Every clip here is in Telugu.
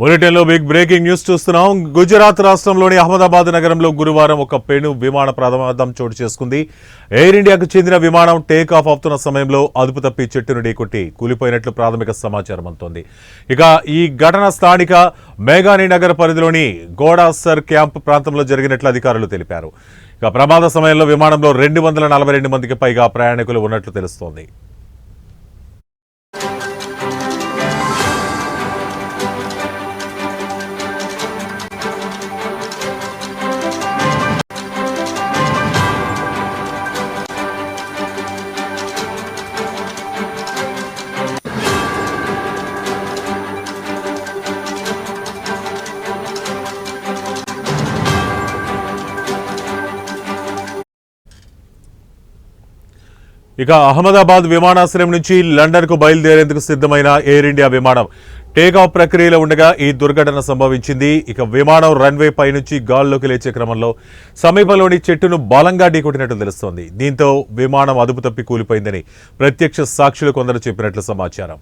బులెటిన్లో బిగ్ బ్రేకింగ్ న్యూస్ చూస్తున్నాం. గుజరాత్ రాష్ట్రంలోని అహ్మదాబాద్ నగరంలో గురువారం ఒక పెను విమాన ప్రమాదం చోటు చేసుకుంది. ఎయిర్ ఇండియాకు చెందిన విమానం టేక్ ఆఫ్ అవుతున్న సమయంలో అదుపు తప్పి చెట్టును ఢీకొట్టి కూలిపోయినట్లు ప్రాథమిక సమాచారం అందుతోంది. ఇక ఈ ఘటన స్థానిక మేఘాని నగర్ పరిధిలోని గోడాసర్ క్యాంప్ ప్రాంతంలో జరిగినట్లు అధికారులు తెలిపారు. ఇక ప్రమాద సమయంలో విమానంలో 242 మందికి పైగా ప్రయాణికులు ఉన్నట్లు తెలుస్తోంది. ఇక అహ్మదాబాద్ విమానాశ్రయం నుంచి లండన్కు బయలుదేరేందుకు సిద్ధమైన ఎయిర్ ఇండియా విమానం టేకాఫ్ ప్రక్రియలో ఉండగా ఈ దుర్ఘటన సంభవించింది. ఇక విమానం రన్వే పై నుంచి గాల్లోకి లేచే క్రమంలో సమీపంలోని చెట్టును బలంగా ఢీకొట్టినట్టు తెలుస్తోంది. దీంతో విమానం అదుపు తప్పి కూలిపోయిందని ప్రత్యక్ష సాక్షులు కొందరు చెప్పినట్లు సమాచారం.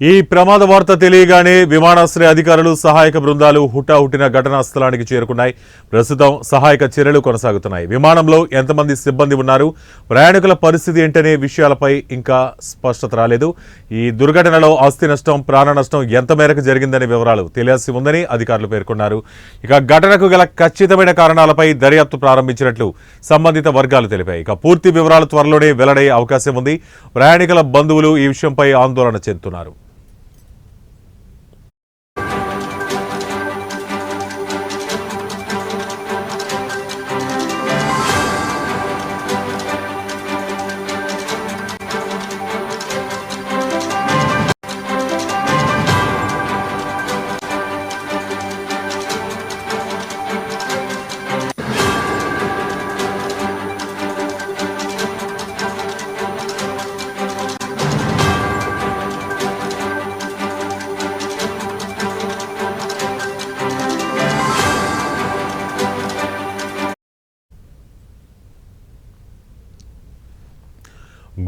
ఈ ప్రమాద వార్త తెలియగానే విమానాశ్రయ అధికారులు సహాయక బృందాలు హుటాహుటిన ఘటనా స్థలానికి చేరుకున్నాయి. ప్రస్తుతం సహాయక చర్యలు కొనసాగుతున్నాయి. విమానంలో ఎంతమంది సిబ్బంది ఉన్నారు, ప్రయాణికుల పరిస్థితి ఏంటనే విషయాలపై ఇంకా స్పష్టత రాలేదు. ఈ దుర్ఘటనలో ఆస్తి నష్టం, ప్రాణ నష్టం ఎంత మేరకు జరిగిందనే వివరాలు తెలియాల్సి ఉందని అధికారులు పేర్కొన్నారు. ఇక ఘటనకు గల ఖచ్చితమైన కారణాలపై దర్యాప్తు ప్రారంభించినట్లు సంబంధిత వర్గాలు తెలిపాయి. ఇక పూర్తి వివరాలు త్వరలోనే వెల్లడయ్యే అవకాశం ఉంది. ప్రయాణికుల బంధువులు ఈ విషయంపై ఆందోళన చెందుతున్నారు.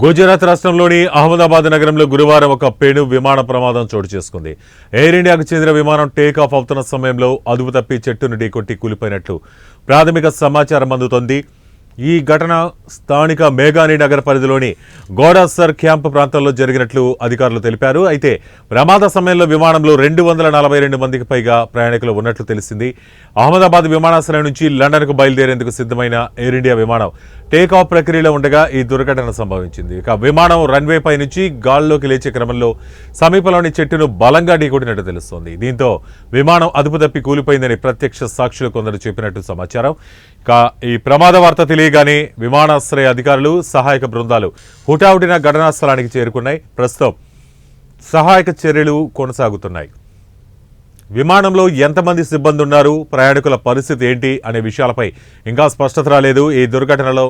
గుజరాత్ రాష్ట్రంలోని అహ్మదాబాద్ నగరంలో గురువారం ఒక పెను విమాన ప్రమాదం చోటు చేసుకుంది. ఎయిర్ ఇండియాకు చెందిన విమానం టేక్ ఆఫ్ అవుతున్న సమయంలో అదుపు తప్పి చెట్టును ఢీకొట్టి కూలిపోయినట్లు ప్రాథమిక సమాచారం అందుతోంది. ఈ ఘటన స్థానిక మేఘాని నగర్ పరిధిలోని గోడాసర్ క్యాంప్ ప్రాంతంలో జరిగినట్లు అధికారులు తెలిపారు. అయితే ప్రమాద సమయంలో విమానంలో 242 మందికి పైగా ప్రయాణికులు ఉన్నట్లు తెలిసింది. అహ్మదాబాద్ విమానాశ్రయం నుంచి లండన్కు బయలుదేరేందుకు సిద్ధమైన ఎయిర్ ఇండియా విమానం టేక్ ఆఫ్ ప్రక్రియలో ఉండగా ఈ దుర్ఘటన సంభవించింది. ఇక విమానం రన్వే పై నుంచి గాల్లోకి లేచే క్రమంలో సమీపంలోని చెట్టును బలంగా ఢీకొట్టినట్టు తెలుస్తోంది. దీంతో విమానం అదుపు తప్పి కూలిపోయిందని ప్రత్యక్ష సాక్షులు కొందరు చెప్పినట్టు సమాచారం. ఇక ఈ ప్రమాద వార్త తెలియగానే విమానాశ్రయ అధికారులు, సహాయక బృందాలు హుటాహుటిన ఘటనా స్థలానికి చేరుకున్నాయి. ప్రస్తుతం సహాయక చర్యలు కొనసాగుతున్నాయి. విమానంలో ఎంతమంది సిబ్బంది ఉన్నారు, ప్రయాణికుల పరిస్థితి ఏంటి అనే విషయాలపై ఇంకా స్పష్టత రాలేదు. ఈ దుర్ఘటనలో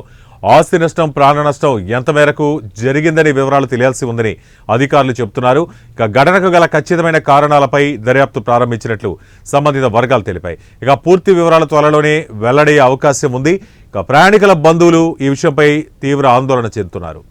ఆస్తి నష్టం, ప్రాణ నష్టం ఎంత మేరకు జరిగిందనే వివరాలు తెలియాల్సి ఉందని అధికారులు చెబుతున్నారు. ఇక ఘటనకు గల ఖచ్చితమైన కారణాలపై దర్యాప్తు ప్రారంభించినట్లు సంబంధిత వర్గాలు తెలిపాయి. ఇక పూర్తి వివరాలు త్వరలోనే వెల్లడయ్యే అవకాశం ఉంది. ఇక ప్రయాణికుల బంధువులు ఈ విషయంపై తీవ్ర ఆందోళన చెందుతున్నారు.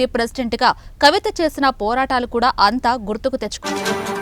సమితి ప్రెసిడెంట్గా కవిత చేసిన పోరాటాలు కూడా అంతా గుర్తుకు తెచ్చుకున్నారు.